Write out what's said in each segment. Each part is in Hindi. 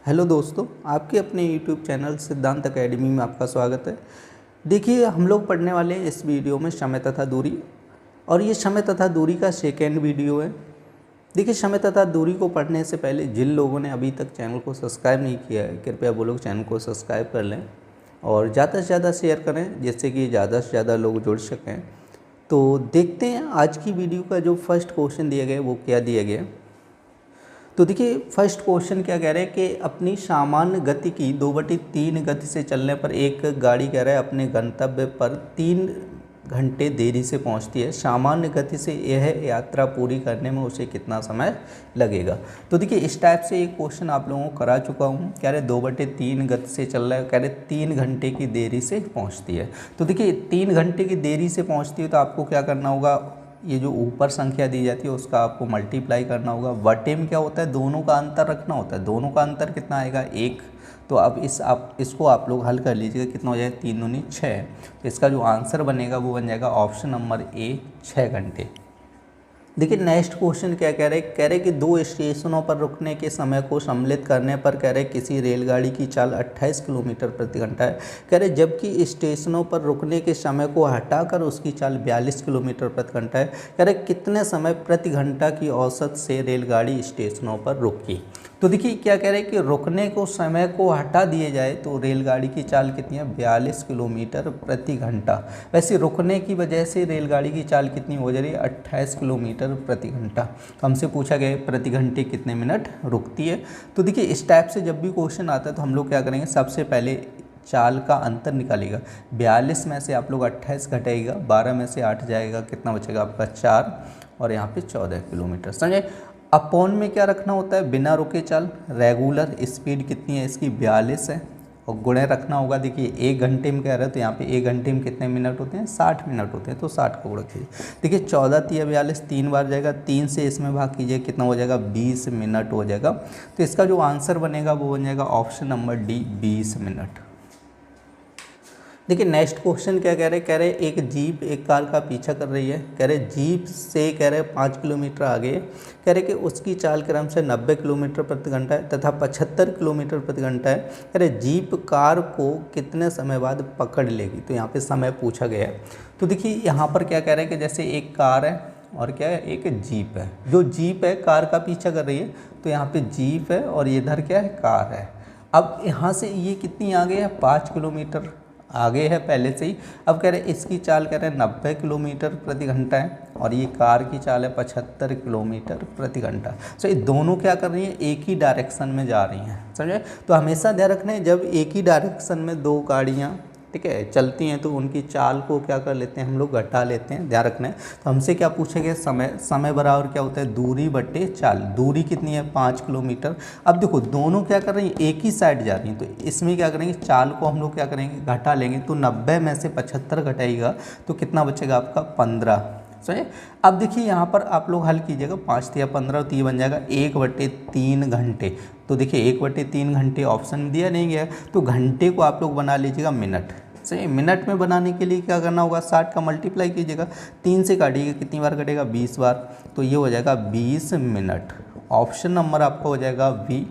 हेलो दोस्तों, आपके अपने यूट्यूब चैनल सिद्धांत एकेडमी में आपका स्वागत है। देखिए, हम लोग पढ़ने वाले हैं इस वीडियो में समय तथा दूरी, और ये समय तथा दूरी का सेकेंड वीडियो है। देखिए, समय तथा दूरी को पढ़ने से पहले जिन लोगों ने अभी तक चैनल को सब्सक्राइब नहीं किया है, कृपया वो लोग चैनल को सब्सक्राइब कर लें और ज़्यादा से ज़्यादा शेयर करें, जिससे कि ज़्यादा से ज़्यादा लोग जुड़ सकें। तो देखते हैं आज की वीडियो का जो फर्स्ट क्वेश्चन दिया गया है वो क्या दिया गया है। तो देखिए, फर्स्ट क्वेश्चन क्या कह रहे हैं कि अपनी सामान्य गति की 2/3 गति से चलने पर एक गाड़ी कह रहा है अपने गंतव्य पर 3 घंटे देरी से पहुंचती है। सामान्य गति से यह यात्रा पूरी करने में उसे कितना समय लगेगा। तो देखिए, इस टाइप से एक क्वेश्चन आप लोगों को करा चुका हूँ। कह रहे 2/3 गति से चल रहा है, कह रहे 3 घंटे की देरी से पहुँचती है। तो देखिए, 3 घंटे की देरी से पहुँचती है तो आपको क्या करना होगा, ये जो ऊपर संख्या दी जाती है उसका आपको मल्टीप्लाई करना होगा। बटे में क्या होता है, दोनों का अंतर रखना होता है। दोनों का अंतर कितना आएगा, 1। तो अब इसको आप लोग हल कर लीजिएगा, कितना हो जाएगा, 3 दूनी 6। तो इसका जो आंसर बनेगा वो बन जाएगा ऑप्शन नंबर ए, 6 घंटे। देखिए, नेक्स्ट क्वेश्चन क्या कह रहे कि 2 स्टेशनों पर रुकने के समय को सम्मिलित करने पर कह रहे किसी रेलगाड़ी की चाल 28 किलोमीटर प्रति घंटा है। कह रहे जबकि स्टेशनों पर रुकने के समय को हटाकर उसकी चाल 42 किलोमीटर प्रति घंटा है। कह रहे कितने समय प्रति घंटा की औसत से रेलगाड़ी स्टेशनों पर रुकी। तो देखिए, क्या कह रहे हैं कि रुकने को समय को हटा दिए जाए तो रेलगाड़ी की चाल कितनी है, 42 किलोमीटर प्रति घंटा। वैसे रुकने की वजह से रेलगाड़ी की चाल कितनी हो जा रही है, 28 किलोमीटर प्रति घंटा। हमसे पूछा गया प्रति घंटे कितने मिनट रुकती है। तो देखिए, इस टाइप से जब भी क्वेश्चन आता है तो हम लोग क्या करेंगे, सबसे पहले चाल का अंतर निकालेगा। 42 में से आप लोग 28 घटाइएगा, 12 में से 8 जाएगा, कितना बचेगा आपका 4, और यहाँ पे 14 किलोमीटर। समझे। अपॉन में क्या रखना होता है, बिना रुके चाल। रेगुलर स्पीड कितनी है इसकी, 42 है, और गुणे रखना होगा। देखिए, 1 घंटे में कह रहे हैं तो यहाँ पे 1 घंटे में कितने मिनट होते हैं, 60 मिनट होते हैं, तो 60 को गुणा कीजिए। देखिए, 14 तिया 42, 3 बार जाएगा, 3 से इसमें भाग कीजिए, कितना हो जाएगा, 20 मिनट हो जाएगा। तो इसका जो आंसर बनेगा वो बन जाएगा ऑप्शन नंबर डी, 20 मिनट। देखिए, नेक्स्ट क्वेश्चन क्या कह रहे एक जीप एक कार का पीछा कर रही है। कह रहे जीप से कह रहे 5 किलोमीटर आगे कह रहे कि उसकी चाल क्रम से 90 किलोमीटर प्रति घंटा है तथा 75 किलोमीटर प्रति घंटा है। कह रहे जीप कार को कितने समय बाद पकड़ लेगी। तो यहाँ पे समय पूछा गया है। तो देखिए, यहाँ पर क्या कह रहे हैं कि जैसे एक कार है और क्या है, एक जीप है। जो जीप है कार का पीछा कर रही है, तो यहाँ पे जीप है और इधर क्या है, कार है। अब यहाँ से ये कितनी आगे है, 5 किलोमीटर आगे है पहले से ही। अब कह रहे इसकी चाल कह रहे हैं 90 किलोमीटर प्रति घंटा है, और ये कार की चाल है 75 किलोमीटर प्रति घंटा। सो ये दोनों क्या कर रही हैं, एक ही डायरेक्शन में जा रही हैं। समझे। तो हमेशा ध्यान रखना है, जब एक ही डायरेक्शन में दो गाड़ियाँ ठीक है चलती हैं तो उनकी चाल को क्या कर लेते हैं, हम लोग घटा लेते हैं। ध्यान रखना है। तो हमसे क्या पूछेंगे, समय बराबर क्या होता है, दूरी बटे चाल। दूरी कितनी है, 5 किलोमीटर। अब देखो, दोनों क्या कर रही हैं, एक ही साइड जा रही हैं, तो इसमें क्या करेंगे, चाल को हम लोग क्या करेंगे, घटा लेंगे। तो 90 में से 75 घटाइएगा तो कितना बचेगा आपका, 15। सही। अब देखिए, यहाँ पर आप लोग हल कीजिएगा, 5 या 15, तो ये बन जाएगा 1/3 घंटे। तो देखिए, 1/3 घंटे ऑप्शन दिया नहीं गया, तो घंटे को आप लोग बना लीजिएगा मिनट। सही। मिनट में बनाने के लिए क्या करना होगा, 60 का मल्टीप्लाई कीजिएगा, 3 से काटिएगा, कितनी बार कटेगा, 20 बार। तो ये हो जाएगा 20 मिनट। ऑप्शन नंबर आपका हो जाएगा बी।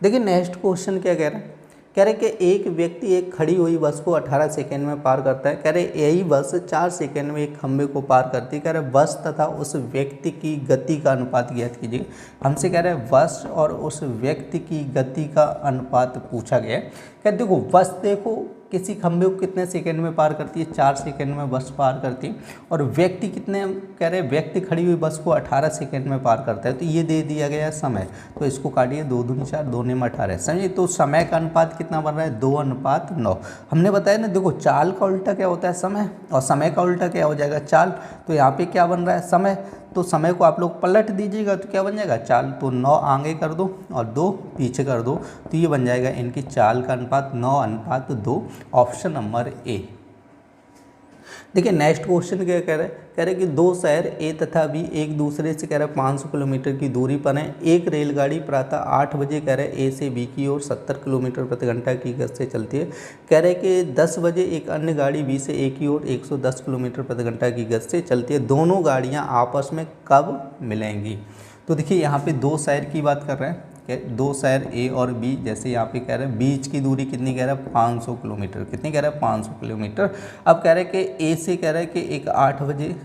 देखिए, नेक्स्ट क्वेश्चन क्या कह रहा है, कह रहे कि एक व्यक्ति एक खड़ी हुई बस को 18 सेकंड में पार करता है। कह रहे यही बस 4 सेकंड में एक खंभे को पार करती है। कह रहे बस तथा उस व्यक्ति की गति का अनुपात ज्ञात कीजिए। हमसे कह रहे हैं बस और उस व्यक्ति की गति का अनुपात पूछा गया है। कह देखो, बस देखो किसी खंभे को कितने सेकंड में पार करती है, 4 सेकंड में बस पार करती है। और व्यक्ति कितने, कह रहे व्यक्ति खड़ी हुई बस को 18 सेकंड में पार करता है। तो ये दे दिया गया समय, तो इसको काटिए, 2 दूनी 4, 2 में 18। समझिए। तो समय का अनुपात कितना बन रहा है, 2:9। हमने बताया ना, देखो चाल का उल्टा क्या होता है, समय, और समय का उल्टा क्या हो जाएगा, चाल। तो यहाँ पे क्या बन रहा है, समय। तो समय को आप लोग पलट दीजिएगा तो क्या बन जाएगा, चाल। तो 9 आगे कर दो और 2 पीछे कर दो, तो ये बन जाएगा इनकी चाल का अनुपात 9:2। Option number A. देखिए, नेक्स्ट क्वेश्चन क्या कह रहे हैं कि 2 शहर ए तथा बी एक दूसरे से कह रहे हैं 500 किलोमीटर की दूरी पर हैं। एक रेलगाड़ी प्रातः 8 बजे कह रहे हैं ए से बी की ओर 70 किलोमीटर प्रति घंटा की गति से चलती है। कह रहे हैं कि 10 बजे एक अन्य गाड़ी बी से ए की ओर 110 किलोमीटर प्रति घंटा की गति से चलती है। दोनों गाड़ियाँ आपस में कब मिलेंगी। तो देखिए, यहाँ पे 2 शहर की बात कर रहे हैं। ठीक है। दो शहर ए और बी, जैसे यहाँ पे कह रहे हैं बीच की दूरी कितनी कह रहा है 500 किलोमीटर, कितनी कह रहा है 500 किलोमीटर। अब कह रहे हैं कि ए से कह रहा है कि एक 8 बजे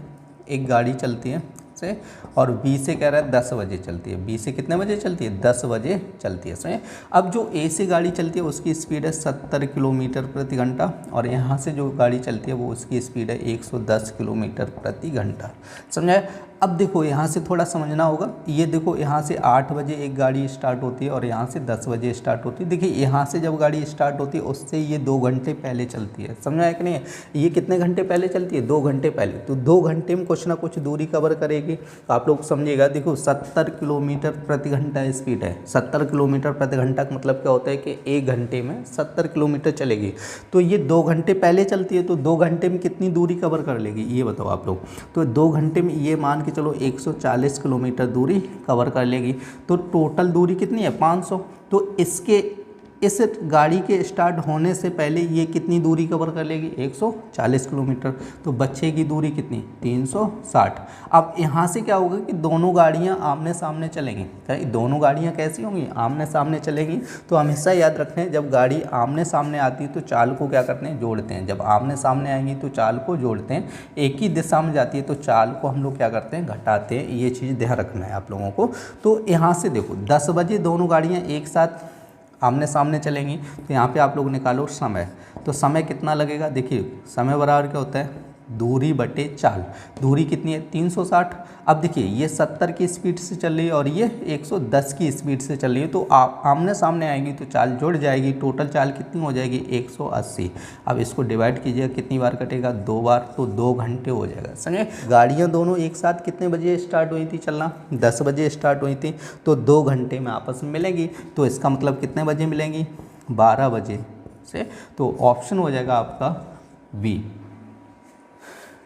एक गाड़ी चलती है से, और बी से कह रहा है 10 बजे चलती है। बी से कितने बजे चलती है 10 बजे चलती है सही। अब जो ए से गाड़ी चलती है उसकी स्पीड है 70 किलोमीटर प्रति घंटा, और यहाँ से जो गाड़ी चलती है वो उसकी स्पीड है 110 किलोमीटर प्रति घंटा, समझा। अब देखो यहाँ से थोड़ा समझना होगा, ये देखो यहाँ से 8 बजे एक गाड़ी स्टार्ट होती है और यहाँ से 10 बजे स्टार्ट होती है। देखिए यहाँ से जब गाड़ी स्टार्ट होती है उससे ये 2 घंटे पहले चलती है, समझा है कि नहीं। ये कितने घंटे पहले चलती है 2 घंटे पहले, तो 2 घंटे में कुछ ना कुछ दूरी कवर करेगी। तो आप लोग समझिएगा, देखो 70 किलोमीटर प्रति घंटा स्पीड है, 70 किलोमीटर प्रति घंटा का मतलब क्या होता है कि 1 घंटे में 70 किलोमीटर चलेगी। तो ये 2 घंटे पहले चलती है, तो 2 घंटे में कितनी दूरी कवर कर लेगी ये बताओ आप लोग। तो 2 घंटे में ये मान के चलो 140 किलोमीटर दूरी कवर कर लेगी। तो टोटल दूरी कितनी है 500। तो इस गाड़ी के स्टार्ट होने से पहले ये कितनी दूरी कवर कर लेगी 140 किलोमीटर। तो बचेगी दूरी कितनी 360। अब यहाँ से क्या होगा कि दोनों गाड़ियाँ आमने सामने चलेंगी। दोनों गाड़ियाँ कैसी होंगी आमने सामने चलेंगी। तो हमेशा याद रखना है, जब गाड़ी आमने सामने आती है तो चाल को क्या करते हैं जोड़ते हैं। जब आमने सामने आएंगी तो चाल को जोड़ते हैं। एक ही दिशा में जाती है तो चाल को हम लोग क्या करते हैं घटाते हैं। ये चीज़ ध्यान रखना है आप लोगों को। तो यहाँ से देखो 10 बजे दोनों गाड़ियाँ एक साथ आमने सामने चलेंगी। तो यहाँ पे आप लोग निकालो समय, तो समय कितना लगेगा। देखिए समय बराबर क्या होता है दूरी बटे चाल। दूरी कितनी है 360। अब देखिए ये 70 की स्पीड से चल रही है और ये 110 की स्पीड से चल रही है। तो आप आमने सामने आएंगी तो चाल जुड़ जाएगी। टोटल चाल कितनी हो जाएगी 180। अब इसको डिवाइड कीजिएगा कितनी बार कटेगा 2 बार, तो 2 घंटे हो जाएगा, समझे। गाड़ियाँ दोनों एक साथ कितने बजे स्टार्ट हुई थी चलना 10 बजे स्टार्ट हुई थी। तो 2 घंटे में आपस में मिलेंगी। तो इसका मतलब कितने बजे मिलेंगी 12 बजे से। तो ऑप्शन हो जाएगा आपका बी।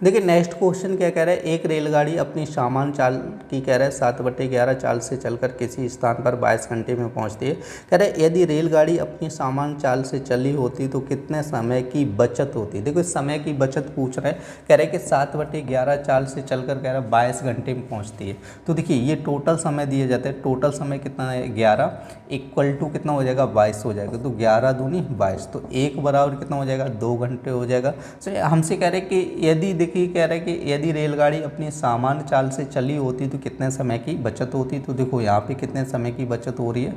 देखिए नेक्स्ट क्वेश्चन क्या कह रहा है, एक रेलगाड़ी अपनी सामान्य चाल की कह रहा है 7/11 चाल से चलकर किसी स्थान पर 22 घंटे में पहुंचती है। कह रहा है यदि रेलगाड़ी अपनी सामान्य चाल से चली होती तो कितने समय की बचत होती। देखो समय की बचत पूछ रहा है, कह रहा है कि 7/11 चाल से चलकर कह रहा है 22 घंटे में पहुँचती है। तो देखिए ये टोटल समय दिए जाते हैं। टोटल समय कितना है 11 इक्वल टू कितना हो जाएगा 22 हो जाएगा। तो 11 दूनी 22, तो 1 बराबर कितना हो जाएगा 2 घंटे हो जाएगा। तो हमसे कह रहे हैं कि यदि देखिए कह रहा है कि यदि रेलगाड़ी अपनी सामान्य चाल से चली होती तो कितने समय की बचत होती। तो देखो यहाँ पे कितने समय की बचत हो रही है,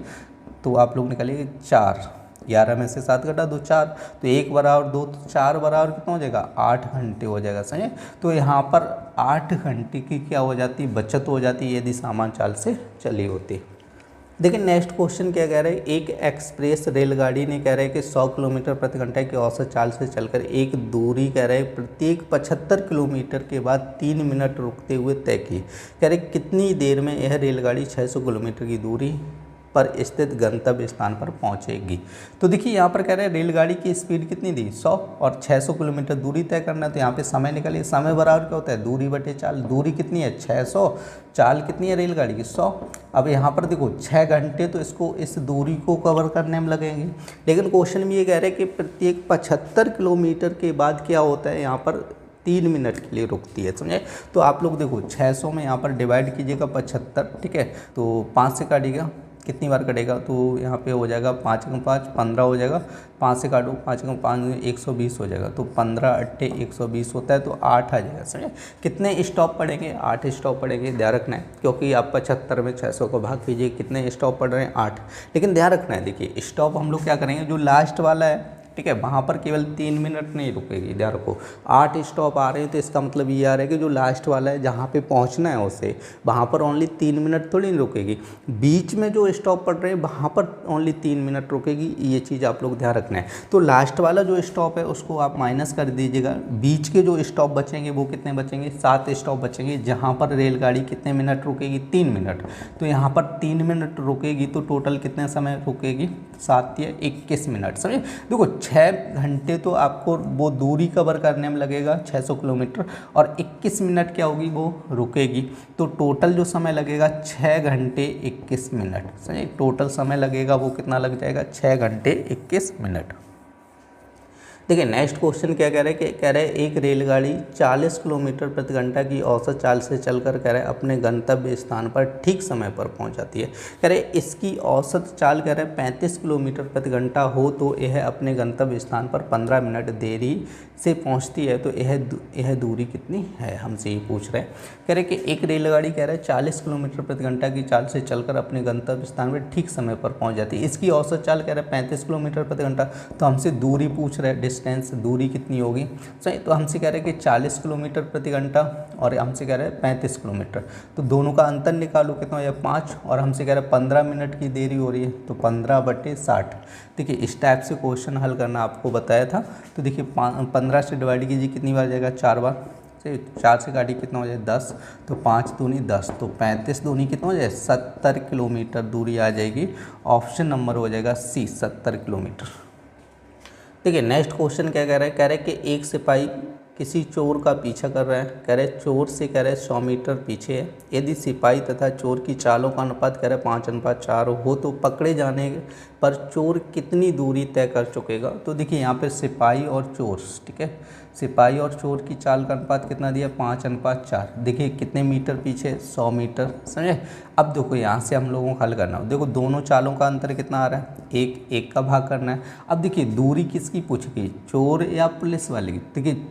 तो आप लोग निकालिए 4। 11 में से 7 घटा दो 4, तो 1 बराबर 2, तो 4 बराबर कितना हो जाएगा 8 घंटे हो जाएगा, सही। तो यहाँ पर 8 घंटे की क्या हो जाती है बचत हो जाती है यदि सामान्य चाल से चली होती। देखिए नेक्स्ट क्वेश्चन क्या कह रहा है, एक एक्सप्रेस रेलगाड़ी ने कह रहा है कि 100 किलोमीटर प्रति घंटा की औसत चाल से चलकर एक दूरी कह रहा है प्रत्येक 75 किलोमीटर के बाद 3 मिनट रुकते हुए तय की। कह रहे कितनी देर में यह रेलगाड़ी 600 किलोमीटर की दूरी पर स्थित गंतव्य स्थान पर पहुंचेगी। तो देखिए यहाँ पर कह रहे हैं रेलगाड़ी की स्पीड कितनी दी 100 और 600 किलोमीटर दूरी तय करना है। तो यहाँ पे समय निकालिए, समय बराबर क्या होता है दूरी बटे चाल। दूरी कितनी है 600, चाल कितनी है रेलगाड़ी की 100। अब यहाँ पर देखो 6 घंटे तो इसको इस दूरी को कवर करने में लगेंगे। लेकिन क्वेश्चन में ये कह रहे हैं कि प्रत्येक 75 किलोमीटर के बाद क्या होता है यहाँ पर 3 मिनट के लिए रुकती है, समझे। तो आप लोग देखो 600 में यहाँ पर डिवाइड कीजिएगा 75, ठीक है। तो 5 से काटिएगा कितनी बार कटेगा, तो यहाँ पे हो जाएगा 5 × 5 15 हो जाएगा। 5 से काटो 5 × 5 120 हो जाएगा। तो 15 × 8 120 होता है, तो 8 आ जाएगा, समझे। कितने स्टॉप पड़ेंगे 8 स्टॉप पड़ेंगे, ध्यान रखना है। क्योंकि आप 75 में 600 को भाग कीजिए कितने स्टॉप पड़ रहे हैं 8। लेकिन ध्यान रखना है, देखिए स्टॉप हम लोग क्या करेंगे जो लास्ट वाला है, ठीक है, वहाँ पर केवल 3 मिनट नहीं रुकेगी। ध्यान रखो 8 स्टॉप आ रहे हैं तो इसका मतलब ये आ रहा है कि जो लास्ट वाला है जहाँ पे पहुँचना है उसे, वहाँ पर ओनली 3 मिनट थोड़ी नहीं रुकेगी। बीच में जो स्टॉप पड़ रहे हैं वहाँ पर ओनली 3 मिनट रुकेगी, ये चीज़ आप लोग ध्यान रखना है। तो लास्ट वाला जो स्टॉप है उसको आप माइनस कर दीजिएगा। बीच के जो स्टॉप बचेंगे वो कितने बचेंगे 7 स्टॉप बचेंगे, जहाँ पर रेलगाड़ी कितने मिनट रुकेगी 3 मिनट। तो यहाँ पर 3 मिनट रुकेगी तो टोटल कितने समय रुकेगी 7 या 21 मिनट, समझे। देखो 6 घंटे तो आपको वो दूरी कवर करने में लगेगा 600 किलोमीटर, और 21 मिनट क्या होगी वो रुकेगी। तो टोटल जो समय लगेगा 6 घंटे 21 मिनट, समझे। टोटल समय लगेगा वो कितना लग जाएगा 6 घंटे 21 मिनट। देखिए नेक्स्ट क्वेश्चन क्या कह रहा है कि कह रहे हैं एक रेलगाड़ी 40 किलोमीटर प्रति घंटा की औसत चाल से चलकर कह रहे हैं अपने गंतव्य स्थान पर ठीक समय पर पहुंच जाती है। कह रहे इसकी औसत चाल कह रहे हैं 35 किलोमीटर प्रति घंटा हो तो यह अपने गंतव्य स्थान पर 15 मिनट देरी से पहुंचती है, तो यह दूरी कितनी है, हमसे ये पूछ रहे हैं। कह रहे कि एक रेलगाड़ी कह रहे हैं 40 किलोमीटर प्रति घंटा की चाल से चलकर अपने गंतव्य स्थान पर ठीक समय पर पहुंच जाती है। इसकी औसत चाल कह रहे हैं 35 किलोमीटर प्रति घंटा, तो हमसे दूरी पूछ रहे हैं, डिस्टेंस दूरी कितनी होगी। सही, तो हमसे कह रहे हैं कि 40 किलोमीटर प्रति घंटा और हमसे कह रहे हैं 35 किलोमीटर, तो दोनों का अंतर निकालो कितना हो जाए 5, और हमसे कह रहे हैं 15 मिनट की देरी हो रही है, तो 15/60। देखिए इस टाइप से क्वेश्चन हल करना आपको बताया था। तो देखिए 15 से डिवाइड कीजिए, कितनी बार जाएगा 4 बार, 4 से काटिए कितना हो जाए 10, तो 5 दूनी 10, तो 35 दूनी कितना हो जाए 70 किलोमीटर दूरी आ जाएगी। ऑप्शन नंबर हो जाएगा सी, 70 किलोमीटर। देखिए नेक्स्ट क्वेश्चन क्या कह रहा है, कह रहे हैं कि एक सिपाही किसी चोर का पीछा कर रहा है। कह रहे चोर से कह रहे 100 मीटर पीछे है। यदि सिपाही तथा चोर की चालों का अनुपात कह रहे 5:4 हो तो पकड़े जाने पर चोर कितनी दूरी तय कर चुकेगा। तो देखिए यहाँ पे सिपाही और चोर, ठीक है, सिपाही और चोर की चाल का अनुपात कितना दिया 5:4। देखिए कितने मीटर पीछे 100 मीटर, समझे। अब देखो यहाँ से हम लोगों को हल करना है। देखो दोनों चालों का अंतर कितना आ रहा है, एक का भाग करना है। अब देखिए दूरी किसकी पूछी गई, चोर या पुलिस वाले की। देखिए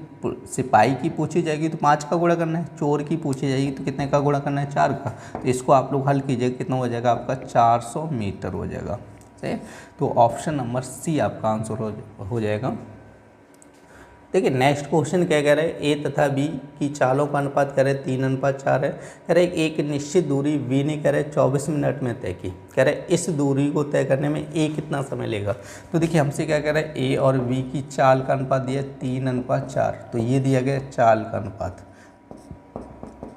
सिपाही की पूछी जाएगी तो 5 का गुणा करना है, चोर की पूछी जाएगी तो कितने का गुणा करना है 4 का। तो इसको आप लोग हल कीजिएगा, कितना हो जाएगा आपका 400 मीटर हो जाएगा। सही, तो ऑप्शन नंबर सी आपका आंसर हो जाएगा। देखिए नेक्स्ट क्वेश्चन क्या कह रहे हैं, ए तथा बी की चालों का अनुपात कह रहे 3:4 है। कह रहे एक निश्चित दूरी बी ने कह रहे 24 मिनट में तय की। कह रहे इस दूरी को तय करने में ए कितना समय लेगा। तो देखिए हमसे क्या कह रहे हैं, ए और बी की चाल का अनुपात दिया 3:4, तो ये दिया गया चाल का अनुपात।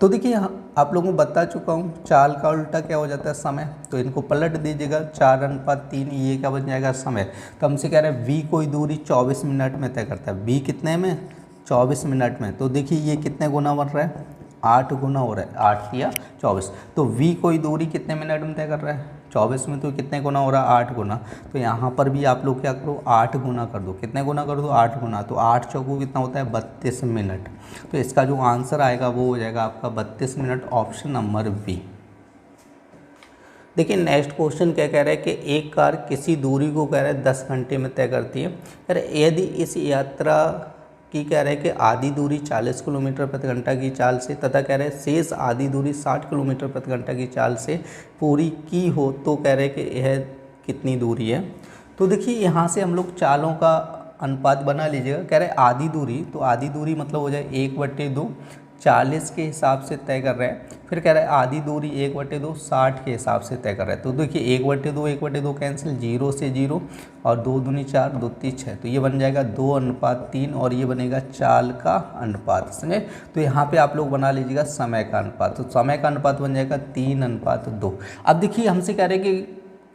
तो देखिए आप लोगों को बता चुका हूँ चाल का उल्टा क्या हो जाता है समय, तो इनको पलट दीजिएगा 4:3, ये क्या बन जाएगा समय। तो हमसे कह रहे हैं v कोई दूरी 24 मिनट में तय करता है, v कितने में 24 मिनट में। तो देखिए ये कितने गुना बन रहा है, 8 गुना हो रहा है, 8 या 24। तो v कोई दूरी कितने मिनट में तय कर रहा है 24 में, तो कितने गुना हो रहा है 8 गुना। तो यहाँ पर भी आप लोग क्या करो 8 गुना कर दो, कितने गुना कर दो 8 गुना, तो 8 चौको कितना होता है 32 मिनट। तो इसका जो आंसर आएगा वो हो जाएगा आपका 32 मिनट, ऑप्शन नंबर बी। देखिए नेक्स्ट क्वेश्चन क्या कह रहा है कि एक कार किसी दूरी को कह रहा है 10 घंटे में तय करती है। कह रहे यदि इस यात्रा की कह रहे हैं कि आधी दूरी 40 किलोमीटर प्रति घंटा की चाल से तथा कह रहे हैं शेष आधी दूरी 60 किलोमीटर प्रति घंटा की चाल से पूरी की हो तो कह रहे हैं कि यह कितनी दूरी है। तो देखिए यहाँ से हम लोग चालों का अनुपात बना लीजिएगा। कह रहे आधी दूरी, तो आधी दूरी मतलब हो जाए 1/2, 40 के हिसाब से तय कर रहे हैं। फिर कह रहा है आधी दूरी 1/2 60 के हिसाब से तय कर रहा है। तो देखिए 1/2 कैंसिल, 0 से 0 और 2 दूनी 4, 2 3 6, तो ये बन जाएगा 2:3 और ये बनेगा चाल का अनुपात, समझे। तो यहाँ पे आप लोग बना लीजिएगा समय का अनुपात, तो समय का अनुपात बन जाएगा 3:2। अब देखिए हमसे कह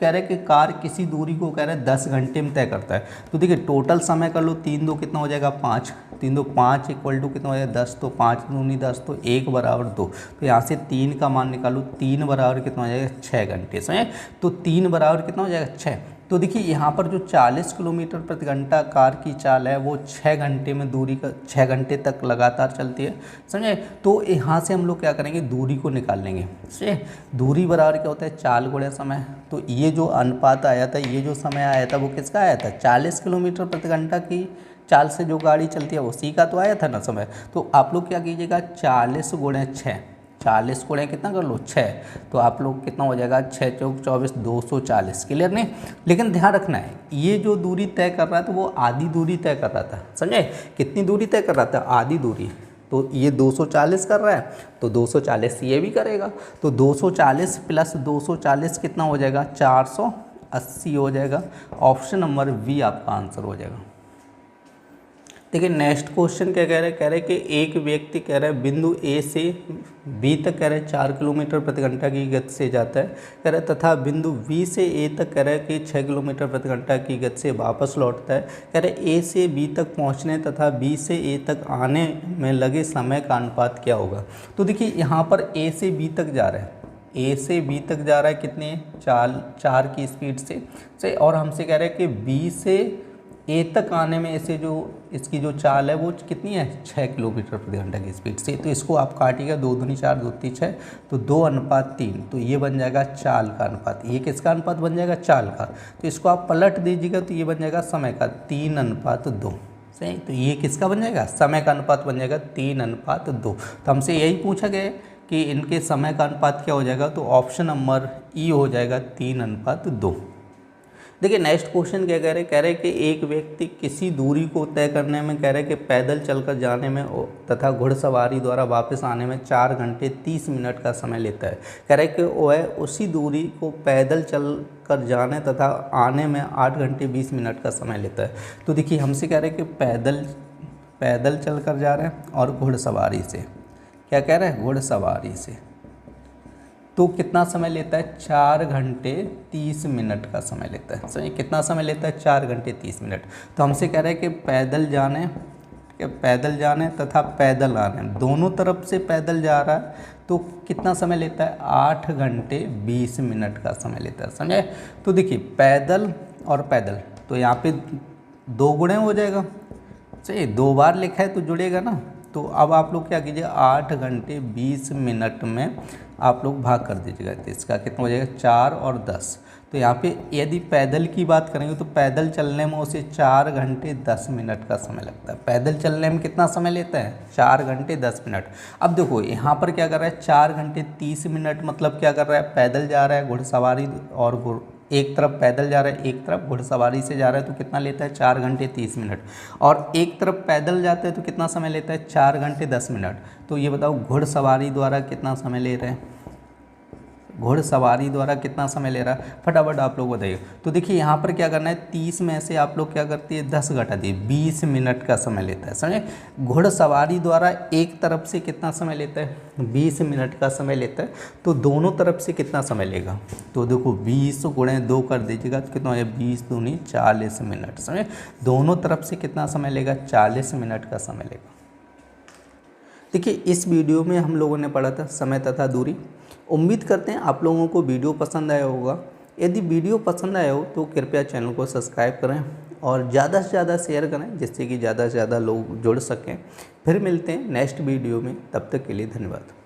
रहे कि कार किसी दूरी को कह रहे हैं 10 घंटे में तय करता है। तो देखिए टोटल समय कर लो, 3 2 कितना हो जाएगा 5, 3 2 5 इक्वल टू कितना हो जाएगा 10, तो 5 दूनी 10, तो 1 बराबर 2। तो यहाँ से 3 का मान निकालो, 3 बराबर कितना हो जाएगा 6 घंटे, समझे। तो 3 बराबर कितना हो जाएगा 6। तो देखिए यहाँ पर जो 40 किलोमीटर प्रति घंटा कार की चाल है वो 6 घंटे में दूरी का 6 घंटे तक लगातार चलती है, समझे। तो यहाँ से हम लोग क्या करेंगे, दूरी को निकाल लेंगे, समझे। दूरी बराबर क्या होता है चाल गुणा समय। तो ये जो अनुपात आया था, ये जो समय आया था वो किसका आया था 40 किलोमीटर प्रति घंटा की चाल से जो गाड़ी चलती है उसी का तो आया था ना समय। तो आप लोग क्या कीजिएगा 40 गुणे 6, 40 गुणे कितना कर लो 6, तो आप लोग कितना हो जाएगा 6 चौक 24, 240। क्लियर नहीं। लेकिन ध्यान रखना है ये जो दूरी तय कर रहा है तो वो आधी दूरी तय कर रहा था, समझे। कितनी दूरी तय कर रहा था आधी दूरी, तो ये 240 कर रहा है तो 240 ये भी करेगा। तो 240 प्लस 240 कितना हो जाएगा 480 हो जाएगा। ऑप्शन नंबर बी आपका आंसर हो जाएगा। देखिए नेक्स्ट क्वेश्चन क्या कह रहे हैं कि एक व्यक्ति कह रहा है बिंदु ए से बी तक कह रहे हैं 4 किलोमीटर प्रति घंटा की गति से जाता है, कह रहे तथा बिंदु बी से ए तक कह रहे हैं कि 6 किलोमीटर प्रति घंटा की गति से वापस लौटता है। कह रहे ए से बी तक पहुंचने तथा बी से ए तक आने में लगे समय का अनुपात क्या होगा। तो देखिए यहाँ पर ए से बी तक जा रहा है, ए से बी तक जा रहा है कितने 4 की स्पीड से, और हमसे कह रहे हैं कि बी से ए तक आने में ऐसे जो इसकी जो चाल है वो कितनी है, 6 किलोमीटर प्रति घंटा की स्पीड से। तो इसको आप काटिएगा, 2 दूनी 4 2 3 6, तो 2:3, तो ये बन जाएगा चाल का अनुपात। ये किसका अनुपात बन जाएगा, चाल का। तो इसको आप पलट दीजिएगा तो ये बन जाएगा समय का, 3:2। सही, तो ये किसका बन जाएगा, समय का अनुपात बन जाएगा 3:2। तो हमसे यही पूछा गया कि इनके समय का अनुपात क्या हो जाएगा, तो ऑप्शन नंबर ई हो जाएगा 3:2। देखिए नेक्स्ट क्वेश्चन क्या कह रहे हैं कि एक व्यक्ति किसी दूरी को तय करने में कह रहे हैं कि पैदल चलकर जाने में तथा घुड़सवारी द्वारा वापस आने में 4 घंटे 30 मिनट का समय लेता है। कह रहे हैं कि वह उसी दूरी को पैदल चल कर जाने तथा आने में 8 घंटे 20 मिनट का समय लेता है। तो देखिए हमसे कह रहे हैं कि पैदल चल कर जा रहे हैं और घुड़सवारी से, क्या कह रहे हैं, घुड़सवारी से, तो कितना समय लेता है, 4 घंटे 30 मिनट का समय लेता है। सही, कितना समय लेता है, 4 घंटे 30 मिनट। तो हमसे कह रहे हैं कि पैदल जाने तथा पैदल आने, दोनों तरफ से पैदल जा रहा है, तो कितना समय लेता है, 8 घंटे 20 मिनट का समय लेता है। समझे। तो देखिए पैदल और पैदल, तो यहाँ पे 2 गुणे हो जाएगा। सही, 2 बार लिखा है तो जुड़ेगा ना। तो अब आप लोग क्या कीजिए, 8 घंटे 20 मिनट में आप लोग भाग कर दीजिएगा। तो इसका कितना हो जाएगा, 4 और 10। तो यहाँ पे यदि पैदल की बात करेंगे तो पैदल चलने में उसे 4 घंटे 10 मिनट का समय लगता है। पैदल चलने में कितना समय लेता है, 4 घंटे 10 मिनट। अब देखो यहाँ पर क्या कर रहा है, 4 घंटे 30 मिनट, मतलब क्या कर रहा है, पैदल जा रहा है, घुड़सवारी और एक तरफ पैदल जा रहा है, एक तरफ घुड़सवारी से जा रहा है, तो कितना लेता है, 4 घंटे 30 मिनट। और एक तरफ पैदल जाते हैं तो कितना समय लेता है, 4 घंटे 10 मिनट। तो ये बताओ घुड़सवारी द्वारा कितना समय ले रहे हैं, घुड़सवारी द्वारा कितना समय ले रहा है, फटाफट आप लोग बताइए। तो देखिए यहाँ पर क्या करना है, 30 में से आप लोग क्या करती है, 10 घटा दिए, 20 मिनट का समय लेता है। समझे। घुड़सवारी द्वारा एक तरफ से कितना समय लेता है, 20 मिनट का समय लेता है। तो दोनों तरफ से कितना समय लेगा, तो देखो 20 गुणे 2 कर दीजिएगा तो कितना है, 20 दूनी 40 मिनट। समझे। दोनों तरफ से कितना समय लेगा, 40 मिनट का समय लेगा। देखिए इस वीडियो में हम लोगों ने पढ़ा था समय तथा दूरी। उम्मीद करते हैं आप लोगों को वीडियो पसंद आया होगा। यदि वीडियो पसंद आया हो तो कृपया चैनल को सब्सक्राइब करें और ज़्यादा से ज़्यादा शेयर करें, जिससे कि ज़्यादा से ज़्यादा लोग जुड़ सकें। फिर मिलते हैं नेक्स्ट वीडियो में, तब तक के लिए धन्यवाद।